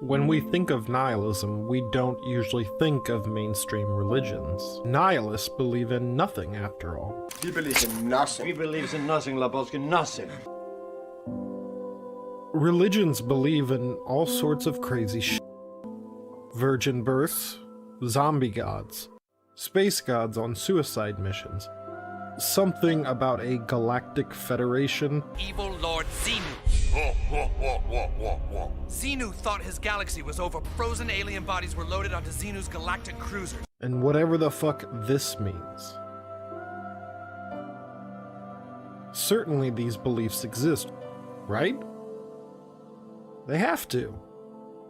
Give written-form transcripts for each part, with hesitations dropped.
When we think of nihilism, we don't usually think of mainstream religions. Nihilists believe in nothing, after all. He believes in nothing. He believes in nothing, Lebowski, nothing. Religions believe in all sorts of crazy shit. Virgin births, zombie gods, space gods on suicide missions, something about a galactic federation, Evil Lord Xenu. Xenu thought his galaxy was over. Frozen alien bodies were loaded onto Xenu's galactic cruisers. and whatever the fuck this means. Certainly these beliefs exist, right? They have to.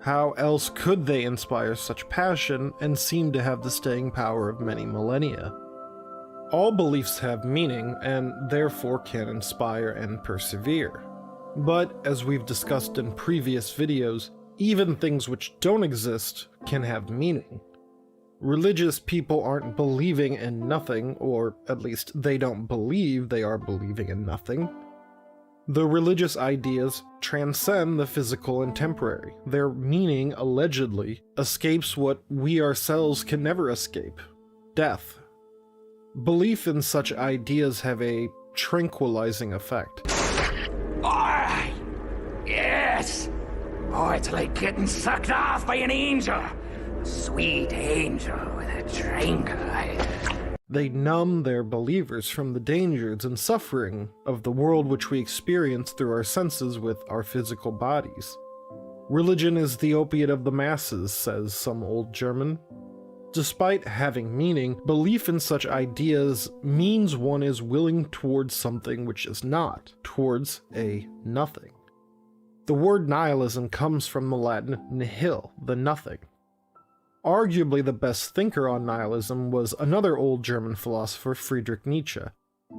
How else could they inspire such passion and seem to have the staying power of many millennia? All beliefs have meaning and therefore can inspire and persevere. But as we've discussed in previous videos, even things which don't exist can have meaning. Religious people aren't believing in nothing, or at least they don't believe they are believing in nothing. The religious ideas transcend the physical and temporary. Their meaning, allegedly, escapes what we ourselves can never escape: death. Belief in such ideas have a tranquilizing effect. Aye! Yes! Oh, it's like getting sucked off by an angel. A sweet angel with a tranquil eye. They numb their believers from the dangers and suffering of the world which we experience through our senses with our physical bodies. Religion is the opiate of the masses, says some old German. Despite having meaning, belief in such ideas means one is willing towards something which is not, towards a nothing. The word nihilism comes from the Latin nihil, the nothing. Arguably the best thinker on nihilism was another old German philosopher, Friedrich Nietzsche.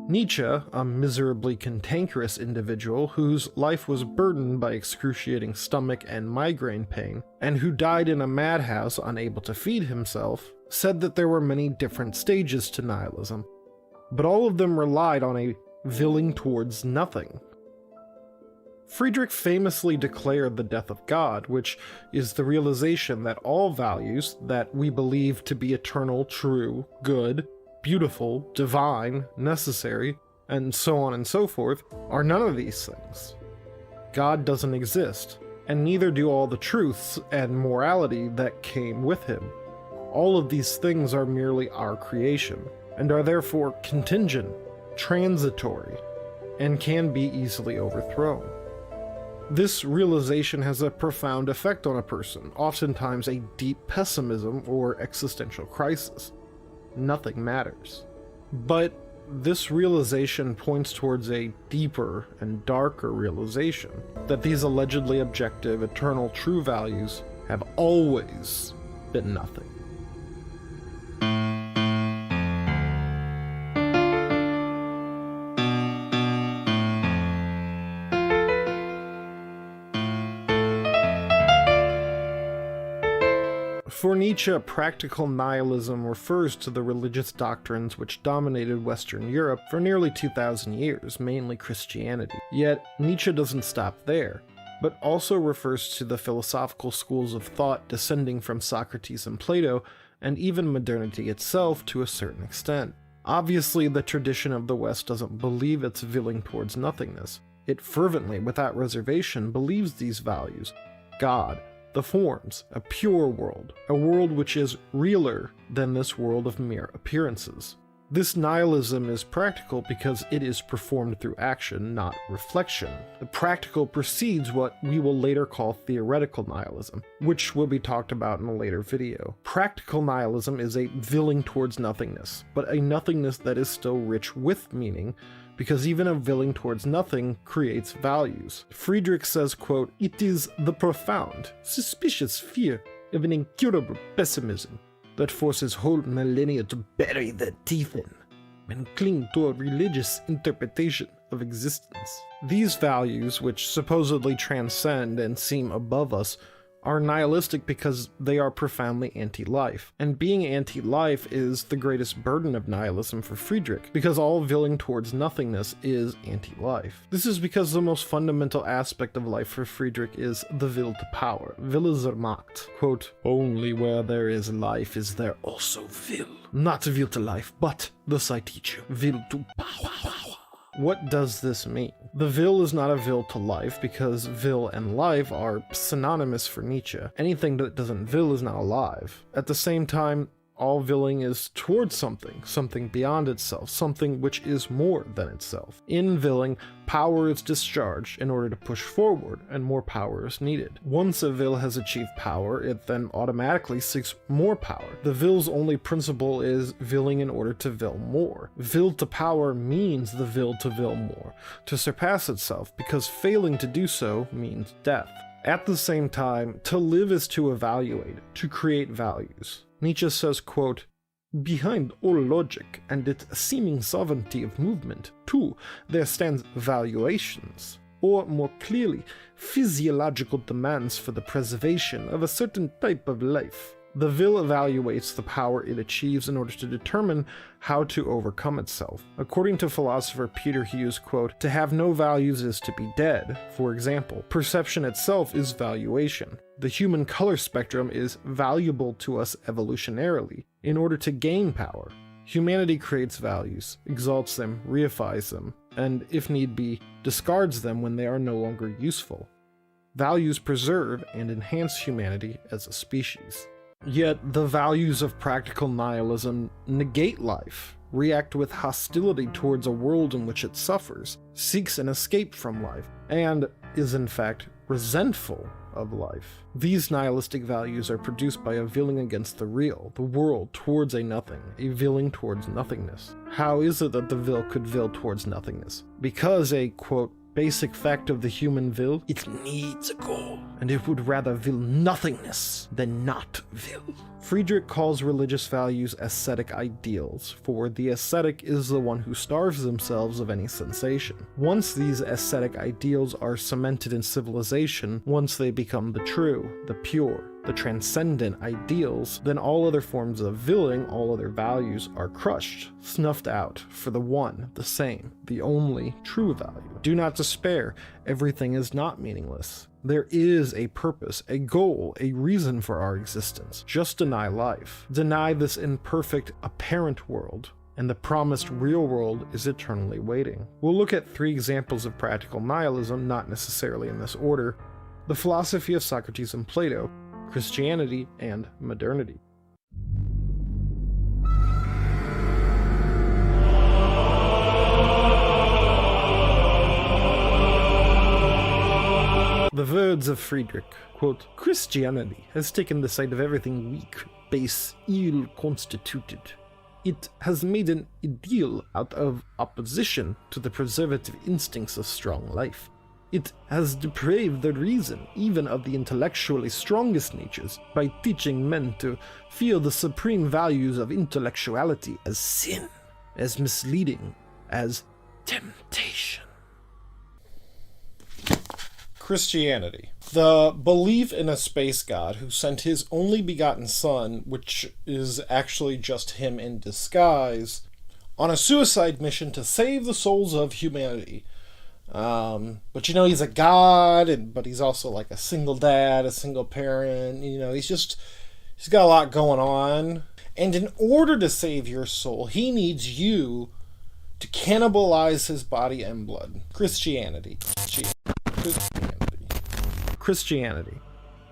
Nietzsche, a miserably cantankerous individual whose life was burdened by excruciating stomach and migraine pain, and who died in a madhouse unable to feed himself, said that there were many different stages to nihilism, but all of them relied on a willing towards nothing. Friedrich famously declared the death of God, which is the realization that all values that we believe to be eternal, true, good, beautiful, divine, necessary, and so on and so forth, are none of these things. God doesn't exist, and neither do all the truths and morality that came with him. All of these things are merely our creation, and are therefore contingent, transitory, and can be easily overthrown. This realization has a profound effect on a person, oftentimes a deep pessimism or existential crisis. Nothing matters. But this realization points towards a deeper and darker realization that these allegedly objective, eternal, true values have always been nothing. For Nietzsche, practical nihilism refers to the religious doctrines which dominated Western Europe for nearly 2,000 years, mainly Christianity. Yet, Nietzsche doesn't stop there, but also refers to the philosophical schools of thought descending from Socrates and Plato, and even modernity itself to a certain extent. Obviously, the tradition of the West doesn't believe it's willing towards nothingness. It fervently, without reservation, believes these values: God, the forms, a pure world, a world which is realer than this world of mere appearances. This nihilism is practical because it is performed through action, not reflection. The practical precedes what we will later call theoretical nihilism, which will be talked about in a later video. Practical nihilism is a willing towards nothingness, but a nothingness that is still rich with meaning, because even a willing towards nothing creates values. Friedrich says, quote, "It is the profound, suspicious fear of an incurable pessimism that forces whole millennia to bury their teeth in and cling to a religious interpretation of existence." These values, which supposedly transcend and seem above us, are nihilistic because they are profoundly anti-life. And being anti-life is the greatest burden of nihilism for Friedrich, because all Willing-Towards-Nothingness is anti-life. This is because the most fundamental aspect of life for Friedrich is the will to power, Wille zur Macht. Quote, "Only where there is life is there also will. Not will to life, but, thus I teach you, will to power." What does this mean? The will is not a will to life because will and life are synonymous for Nietzsche. Anything that doesn't will is not alive. At the same time, all willing is towards something beyond itself, something which is more than itself. In willing, power is discharged in order to push forward, and more power is needed. Once a will has achieved power, it then automatically seeks more power. The will's only principle is willing in order to will more. Will to power means the will to will more, to surpass itself, because failing to do so means death. At the same time, to live is to evaluate, to create values. Nietzsche says, quote, "Behind all logic and its seeming sovereignty of movement, too, there stands valuations, or more clearly, physiological demands for the preservation of a certain type of life. The will evaluates the power it achieves in order to determine how to overcome itself. According to philosopher Peter Hughes, quote, "To have no values is to be dead. For example, perception itself is valuation. The human color spectrum is valuable to us evolutionarily in order to gain power. Humanity creates values, exalts them, reifies them, and, if need be, discards them when they are no longer useful. Values preserve and enhance humanity as a species." Yet the values of practical nihilism negate life, react with hostility towards a world in which it suffers, seeks an escape from life, and is in fact resentful of life. These nihilistic values are produced by a willing against the real, the world, towards a nothing, a willing towards nothingness. How is it that the will could will towards nothingness? Because a, quote, "basic fact of the human will, it needs a goal, and it would rather will nothingness than not will." Friedrich calls religious values ascetic ideals, for the ascetic is the one who starves themselves of any sensation. Once these ascetic ideals are cemented in civilization, once they become the true, the pure, the transcendent ideals, then all other forms of willing, all other values are crushed, snuffed out for the one, the same, the only true value. Do not despair, everything is not meaningless. There is a purpose, a goal, a reason for our existence. Just deny life. Deny this imperfect, apparent world, and the promised real world is eternally waiting. We'll look at 3 examples of practical nihilism, not necessarily in this order: the philosophy of Socrates and Plato, Christianity, and modernity. The words of Friedrich, quote, "Christianity has taken the side of everything weak, base, ill-constituted. It has made an ideal out of opposition to the preservative instincts of strong life. It has depraved the reason even of the intellectually strongest natures by teaching men to feel the supreme values of intellectuality as sin, as misleading, as temptation." Christianity. The belief in a space god who sent his only begotten son, which is actually just him in disguise, on a suicide mission to save the souls of humanity. But he's a god, but he's also like a single dad, a single parent, he's got a lot going on. And in order to save your soul, he needs you to cannibalize his body and blood. Christianity.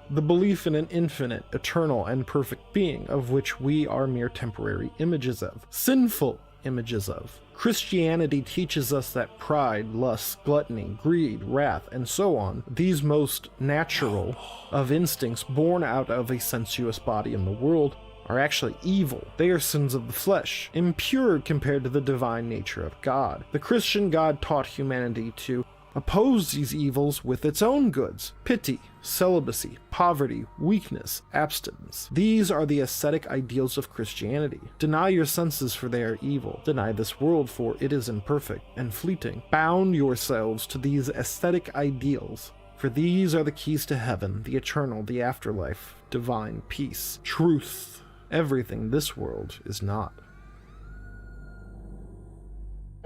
The belief in an infinite, eternal, and perfect being, of which we are mere temporary images of, sinful images of. Christianity teaches us that pride, lust, gluttony, greed, wrath, and so on, these most natural of instincts born out of a sensuous body in the world, are actually evil. They are sins of the flesh, impure compared to the divine nature of God. The Christian God taught humanity to oppose these evils with its own goods: pity, celibacy, poverty, weakness, abstinence. These are the ascetic ideals of Christianity. Deny your senses, for they are evil. Deny this world, for it is imperfect and fleeting. Bound yourselves to these ascetic ideals, For these are the keys to heaven, the eternal, the afterlife, divine peace, truth, everything this world is not.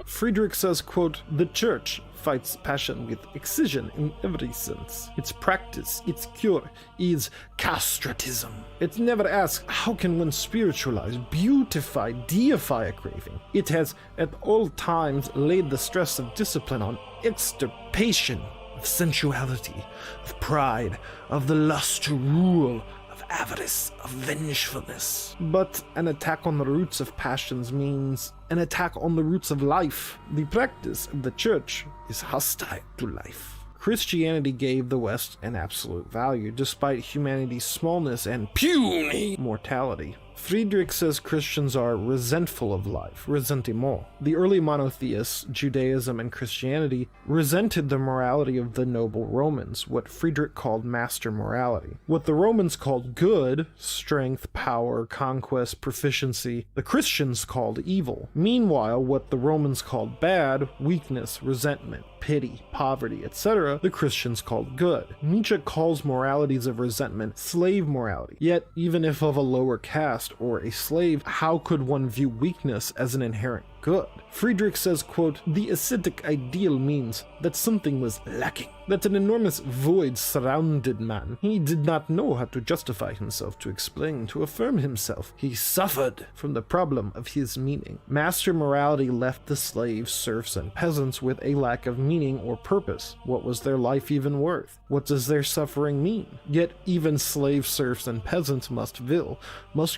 Friedrich says, quote, "The Church fights passion with excision in every sense. Its practice, its cure, is castratism. It never asks, how can one spiritualize, beautify, deify a craving? It has at all times laid the stress of discipline on extirpation of sensuality, of pride, of the lust to rule, of avarice, of vengefulness." But an attack on the roots of passions means an attack on the roots of life. The practice of the Church is hostile to life. Christianity gave the West an absolute value, despite humanity's smallness and puny mortality. Friedrich says Christians are resentful of life, ressentiment. The early monotheists, Judaism and Christianity, resented the morality of the noble Romans, what Friedrich called master morality. What the Romans called good, strength, power, conquest, proficiency, the Christians called evil. Meanwhile, what the Romans called bad, weakness, resentment, pity, poverty, etc., the Christians called good. Nietzsche calls moralities of resentment slave morality. Yet, even if of a lower caste or a slave, how could one view weakness as an inherent good? Friedrich says, quote, "The ascetic ideal means that something was lacking, that an enormous void surrounded man. He did not know how to justify himself, to explain, to affirm himself. He suffered from the problem of his meaning. Master morality left the slaves, serfs, and peasants with a lack of meaning or purpose. What was their life even worth? What does their suffering mean? Yet even slaves, serfs, and peasants must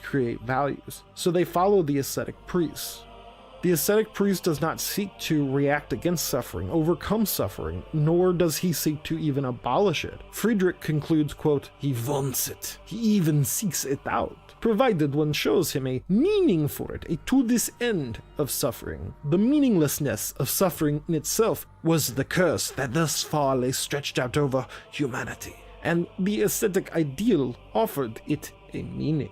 create values. So they follow the ascetic priests. The ascetic priest does not seek to react against suffering, overcome suffering, nor does he seek to even abolish it. Friedrich concludes, quote, "He wants it. He even seeks it out, provided one shows him a meaning for it, a to this end of suffering. The meaninglessness of suffering in itself was the curse that thus far lay stretched out over humanity, and the ascetic ideal offered it a meaning.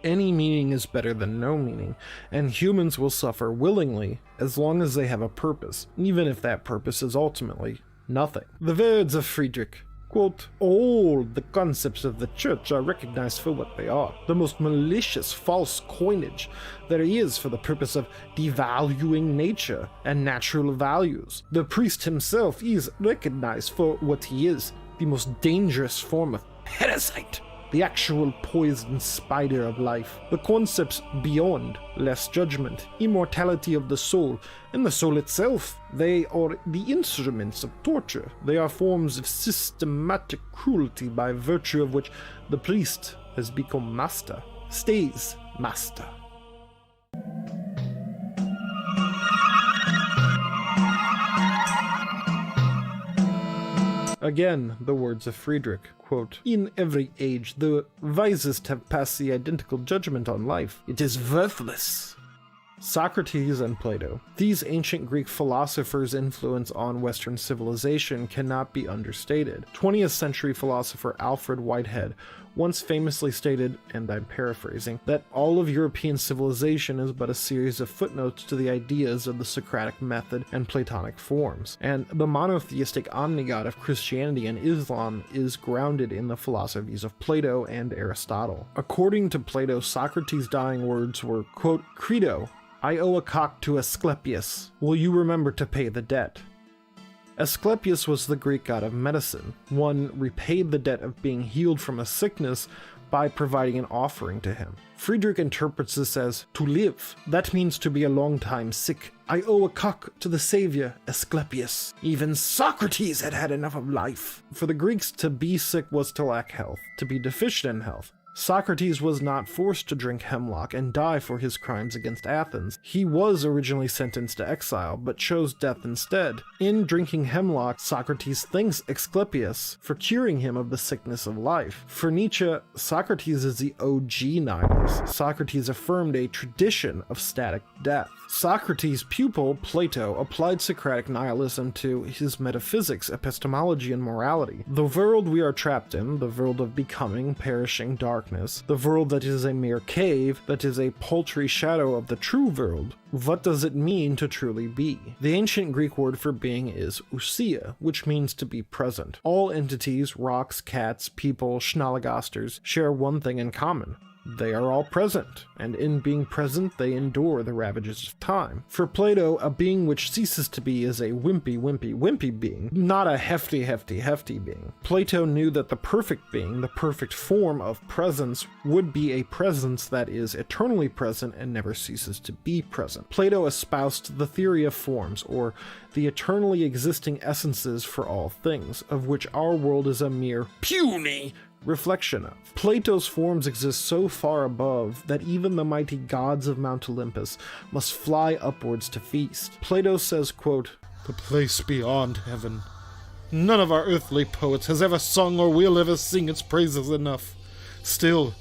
Any meaning is better than no meaning, and humans will suffer willingly as long as they have a purpose, even if that purpose is ultimately nothing." The words of Friedrich, quote, "All the concepts of the Church are recognized for what they are, the most malicious false coinage there is for the purpose of devaluing nature and natural values. The priest himself is recognized for what he is, the most dangerous form of parasite, the actual poisoned spider of life. The concepts beyond, less judgment, immortality of the soul, and the soul itself, they are the instruments of torture. They are forms of systematic cruelty by virtue of which the priest has become master, stays master." Again, the words of Friedrich, quote, "In every age, the wisest have passed the identical judgment on life. It is worthless." Socrates and Plato. These ancient Greek philosophers' influence on Western civilization cannot be understated. 20th century philosopher Alfred Whitehead once famously stated, and I'm paraphrasing, that all of European civilization is but a series of footnotes to the ideas of the Socratic method and Platonic forms, and the monotheistic omnigod of Christianity and Islam is grounded in the philosophies of Plato and Aristotle. According to Plato, Socrates' dying words were, quote, "Credo, I owe a cock to Asclepius. Will you remember to pay the debt?" Asclepius was the Greek god of medicine. One repaid the debt of being healed from a sickness by providing an offering to him. Friedrich interprets this as to live. That means to be a long time sick. I owe a cock to the savior, Asclepius. Even Socrates had had enough of life. For the Greeks, to be sick was to lack health, to be deficient in health. Socrates was not forced to drink hemlock and die for his crimes against Athens. He was originally sentenced to exile, but chose death instead. In drinking hemlock, Socrates thanks Asclepius for curing him of the sickness of life. For Nietzsche, Socrates is the OG nihilist. Socrates affirmed a tradition of static death. Socrates' pupil, Plato, applied Socratic nihilism to his metaphysics, epistemology, and morality. The world we are trapped in, the world of becoming, perishing, dark, darkness, the world that is a mere cave, that is a paltry shadow of the true world, what does it mean to truly be? The ancient Greek word for being is ousia, which means to be present. All entities, rocks, cats, people, schnallagasters, share one thing in common. They are all present, and in being present they endure the ravages of time. For Plato, a being which ceases to be is a wimpy being, not a hefty being. Plato knew that the perfect being, the perfect form of presence, would be a presence that is eternally present and never ceases to be present. Plato espoused the theory of forms, or the eternally existing essences for all things, of which our world is a mere puny reflection of. Plato's forms exist so far above that even the mighty gods of Mount Olympus must fly upwards to feast. Plato says, quote, "The place beyond heaven. None of our earthly poets has ever sung or will ever sing its praises enough. Still,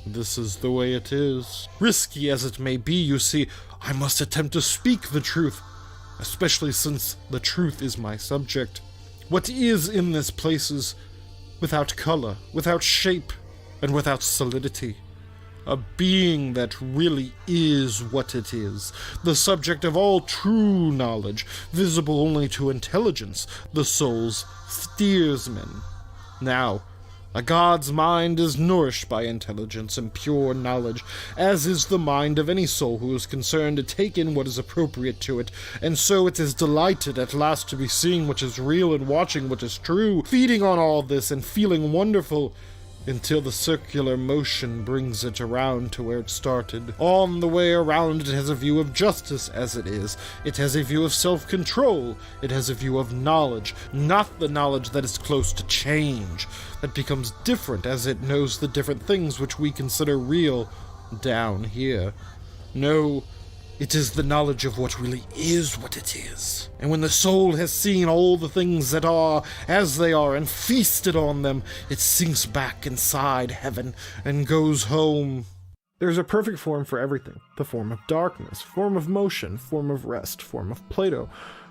this is the way it is. Risky as it may be, you see, I must attempt to speak the truth, especially since the truth is my subject. What is in this place is without color, without shape, and without solidity. A being that really is what it is, the subject of all true knowledge, visible only to intelligence, the soul's steersman. Now, a god's mind is nourished by intelligence and pure knowledge, as is the mind of any soul who is concerned to take in what is appropriate to it, and so it is delighted at last to be seeing what is real and watching what is true, feeding on all this and feeling wonderful, until the circular motion brings it around to where it started. On the way around, it has a view of justice as it is. It has a view of self-control. It has a view of knowledge, not the knowledge that is close to change, that becomes different as it knows the different things which we consider real down here. No, it is the knowledge of what really is what it is. And when the soul has seen all the things that are as they are and feasted on them, it sinks back inside heaven and goes home. There's a perfect form for everything. The form of darkness, form of motion, form of rest, form of Plato,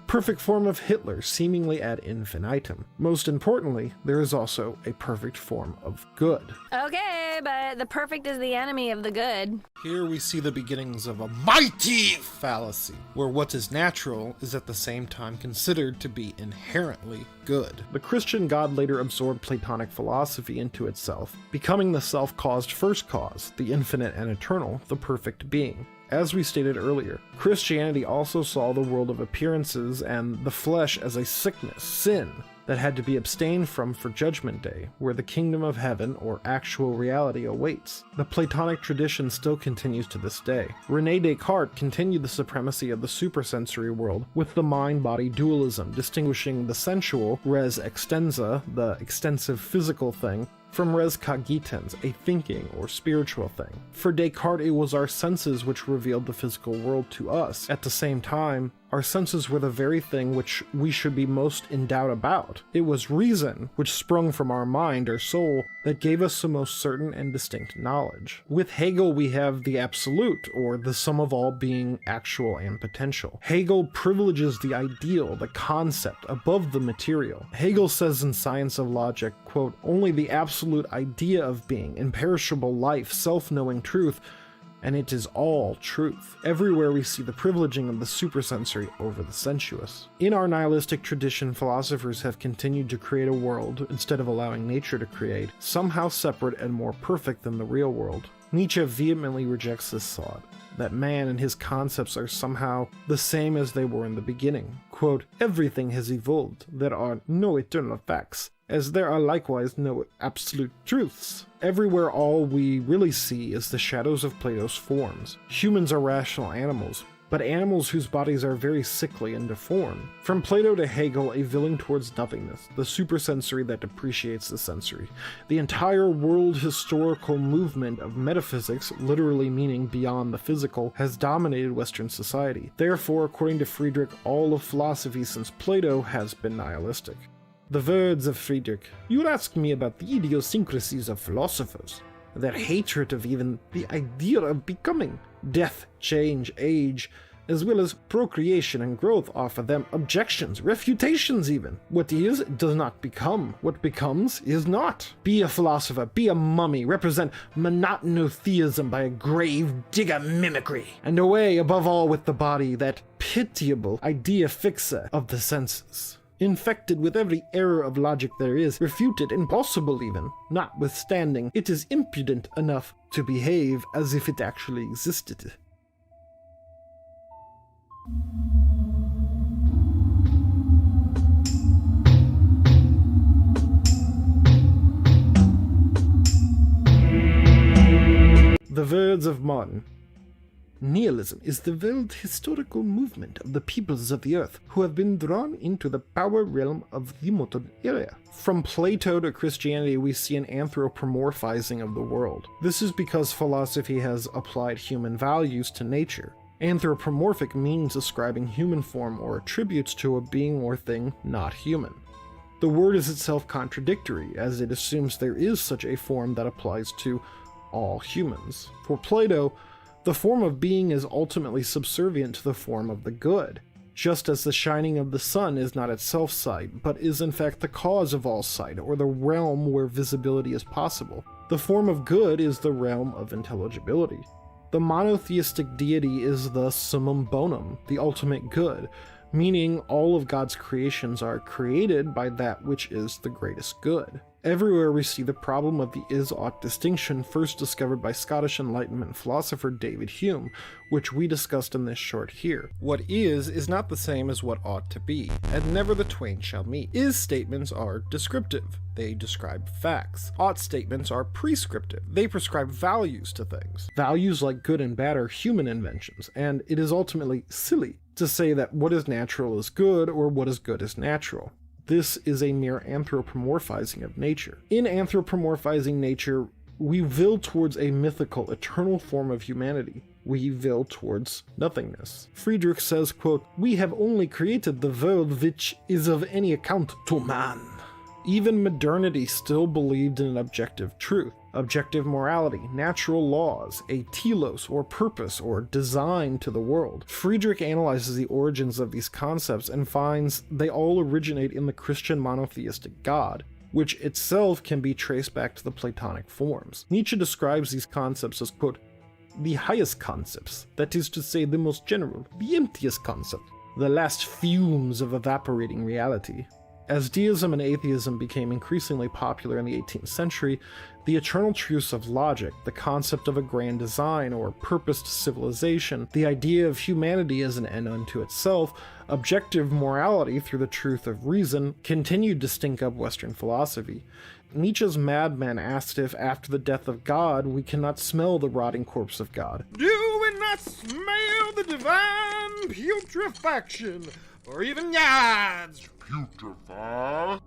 perfect form of Hitler, seemingly ad infinitum. Most importantly, there is also a perfect form of good. Okay, but the perfect is the enemy of the good. Here we see the beginnings of a mighty fallacy, where what is natural is at the same time considered to be inherently good. The Christian God later absorbed Platonic philosophy into itself, becoming the self-caused first cause, the infinite and eternal, the perfect being. As we stated earlier, Christianity also saw the world of appearances and the flesh as a sickness, sin, that had to be abstained from for Judgment Day, where the kingdom of heaven, or actual reality, awaits. The Platonic tradition still continues to this day. René Descartes continued the supremacy of the supersensory world with the mind-body dualism, distinguishing the sensual, res extensa, the extensive physical thing, from res cogitans, a thinking or spiritual thing. For Descartes, it was our senses which revealed the physical world to us. At the same time, our senses were the very thing which we should be most in doubt about. It was reason, which sprung from our mind or soul, that gave us the most certain and distinct knowledge. With Hegel, we have the absolute, or the sum of all being actual and potential. Hegel privileges the ideal, the concept, above the material. Hegel says in Science of Logic, quote, "Only the absolute idea of being, imperishable life, self-knowing truth, and it is all truth." Everywhere we see the privileging of the supersensory over the sensuous. In our nihilistic tradition, philosophers have continued to create a world, instead of allowing nature to create, somehow separate and more perfect than the real world. Nietzsche vehemently rejects this thought, that man and his concepts are somehow the same as they were in the beginning. Quote, "Everything has evolved. There are no eternal facts, as there are likewise no absolute truths." Everywhere all we really see is the shadows of Plato's forms. Humans are rational animals, but animals whose bodies are very sickly and deformed. From Plato to Hegel, a Willing-Towards-Nothingness, the supersensory that depreciates the sensory. The entire world historical movement of metaphysics, literally meaning beyond the physical, has dominated Western society. Therefore, according to Friedrich, all of philosophy since Plato has been nihilistic. The words of Friedrich: "You ask me about the idiosyncrasies of philosophers, their hatred of even the idea of becoming, death, change, age, as well as procreation and growth offer them objections, refutations even. What is does not become. What becomes is not. Be a philosopher, be a mummy, represent monotheism by a grave digger mimicry, and away above all with the body, that pitiable idea fixa of the senses. Infected with every error of logic there is, refuted, impossible even. Notwithstanding, it is impudent enough to behave as if it actually existed. The words of Martin. Nihilism is the world historical movement of the peoples of the earth who have been drawn into the power realm of the modern era. From Plato to Christianity, we see an anthropomorphizing of the world. This is because philosophy has applied human values to nature. Anthropomorphic means ascribing human form or attributes to a being or thing not human. The word is itself contradictory, as it assumes there is such a form that applies to all humans. For Plato, the form of being is ultimately subservient to the form of the good, just as the shining of the sun is not itself sight, but is in fact the cause of all sight, or the realm where visibility is possible. The form of good is the realm of intelligibility. The monotheistic deity is the summum bonum, the ultimate good, meaning all of God's creations are created by that which is the greatest good. Everywhere we see the problem of the is-ought distinction first discovered by Scottish Enlightenment philosopher David Hume, which we discussed in this short here. What is not the same as what ought to be, and never the twain shall meet. Is statements are descriptive. They describe facts. Ought statements are prescriptive. They prescribe values to things. Values like good and bad are human inventions, and it is ultimately silly to say that what is natural is good or what is good is natural. This is a mere anthropomorphizing of nature. In anthropomorphizing nature, we will towards a mythical, eternal form of humanity. We will towards nothingness. Friedrich says, quote, "We have only created the world which is of any account to man." Even modernity still believed in an objective truth, objective morality, natural laws, a telos or purpose or design to the world. Friedrich analyzes the origins of these concepts and finds they all originate in the Christian monotheistic God, which itself can be traced back to the Platonic forms. Nietzsche describes these concepts as, quote, "the highest concepts, that is to say the most general, the emptiest concept, the last fumes of evaporating reality." As deism and atheism became increasingly popular in the 18th century, the eternal truths of logic, the concept of a grand design or purposed civilization, the idea of humanity as an end unto itself, objective morality through the truth of reason, continued to stink up Western philosophy. Nietzsche's madman asked if, after the death of God, we cannot smell the rotting corpse of God. Do we not smell the divine putrefaction, or even God's putrefy?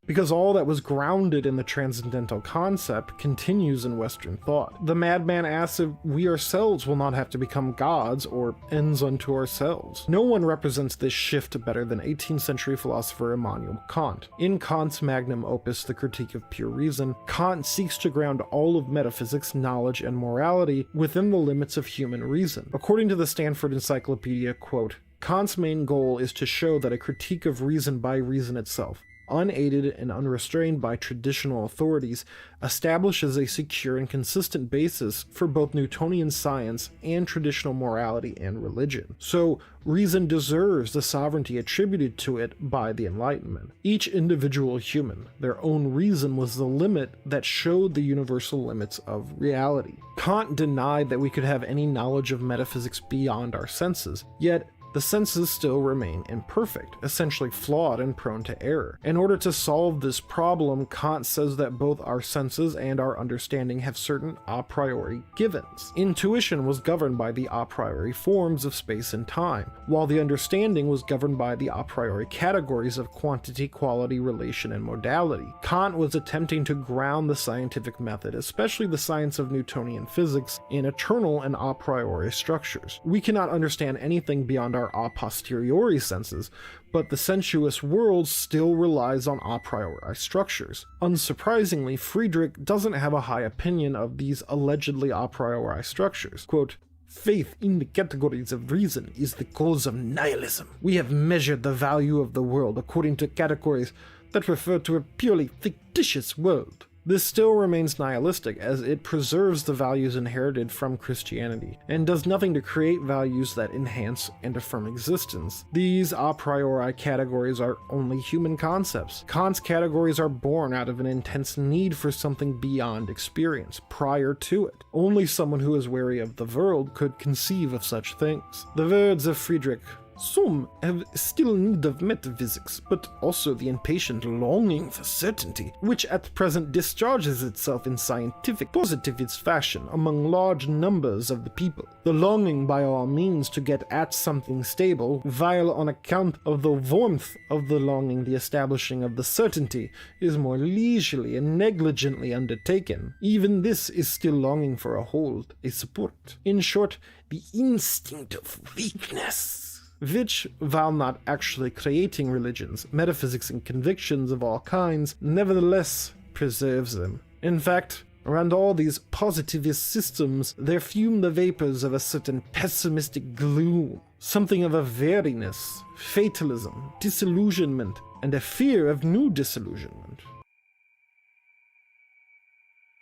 Because all that was grounded in the transcendental concept continues in Western thought. The madman asks if we ourselves will not have to become gods or ends unto ourselves. No one represents this shift better than 18th century philosopher Immanuel Kant. In Kant's magnum opus, The Critique of Pure Reason, Kant seeks to ground all of metaphysics, knowledge, and morality within the limits of human reason. According to the Stanford Encyclopedia, quote, "Kant's main goal is to show that a critique of reason by reason itself, unaided and unrestrained by traditional authorities, establishes a secure and consistent basis for both Newtonian science and traditional morality and religion. So, reason deserves the sovereignty attributed to it by the Enlightenment. Each individual human, their own reason was the limit that showed the universal limits of reality." Kant denied that we could have any knowledge of metaphysics beyond our senses, yet the senses still remain imperfect, essentially flawed and prone to error. In order to solve this problem, Kant says that both our senses and our understanding have certain a priori givens. Intuition was governed by the a priori forms of space and time, while the understanding was governed by the a priori categories of quantity, quality, relation, and modality. Kant was attempting to ground the scientific method, especially the science of Newtonian physics, in eternal and a priori structures. We cannot understand anything beyond our a posteriori senses, but the sensuous world still relies on a priori structures. Unsurprisingly, Friedrich doesn't have a high opinion of these allegedly a priori structures. Quote, Faith in the categories of reason is the cause of nihilism. We have measured the value of the world according to categories that refer to a purely fictitious world. This still remains nihilistic, as it preserves the values inherited from Christianity, and does nothing to create values that enhance and affirm existence. These a priori categories are only human concepts. Kant's categories are born out of an intense need for something beyond experience, prior to it. Only someone who is wary of the world could conceive of such things. The words of Friedrich: "Some have still need of metaphysics, but also the impatient longing for certainty, which at present discharges itself in scientific positivist fashion among large numbers of the people. The longing by all means to get at something stable, while on account of the warmth of the longing the establishing of the certainty is more leisurely and negligently undertaken. Even this is still longing for a hold, a support. In short, the instinct of weakness." Which, while not actually creating religions, metaphysics, and convictions of all kinds, nevertheless preserves them. In fact, around all these positivist systems, there fume the vapors of a certain pessimistic gloom, something of a weariness, fatalism, disillusionment, and a fear of new disillusionment.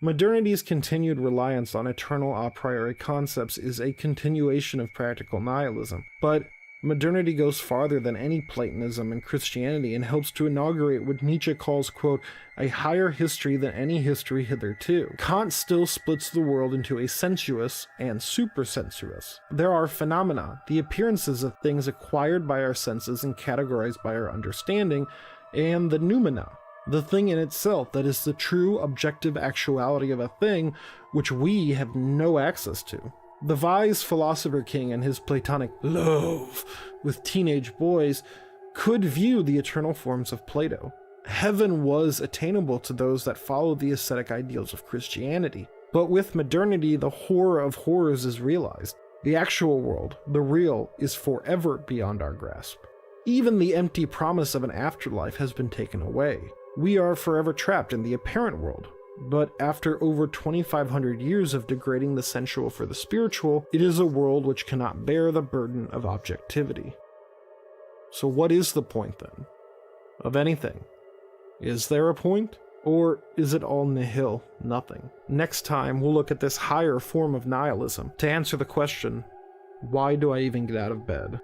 Modernity's continued reliance on eternal a priori concepts is a continuation of practical nihilism, but modernity goes farther than any Platonism and Christianity and helps to inaugurate what Nietzsche calls, quote, "a higher history than any history hitherto." Kant still splits the world into a sensuous and supersensuous. There are phenomena, the appearances of things acquired by our senses and categorized by our understanding, and the noumena, the thing in itself that is the true objective actuality of a thing which we have no access to. The wise philosopher king and his Platonic love with teenage boys could view the eternal forms of Plato. Heaven was attainable to those that followed the ascetic ideals of Christianity. But with modernity, the horror of horrors is realized. The actual world, the real, is forever beyond our grasp. Even the empty promise of an afterlife has been taken away. We are forever trapped in the apparent world. But after over 2,500 years of degrading the sensual for the spiritual, it is a world which cannot bear the burden of objectivity. So what is the point, then, of anything? Is there a point? Or is it all nihil, nothing? Next time, we'll look at this higher form of nihilism to answer the question, why do I even get out of bed?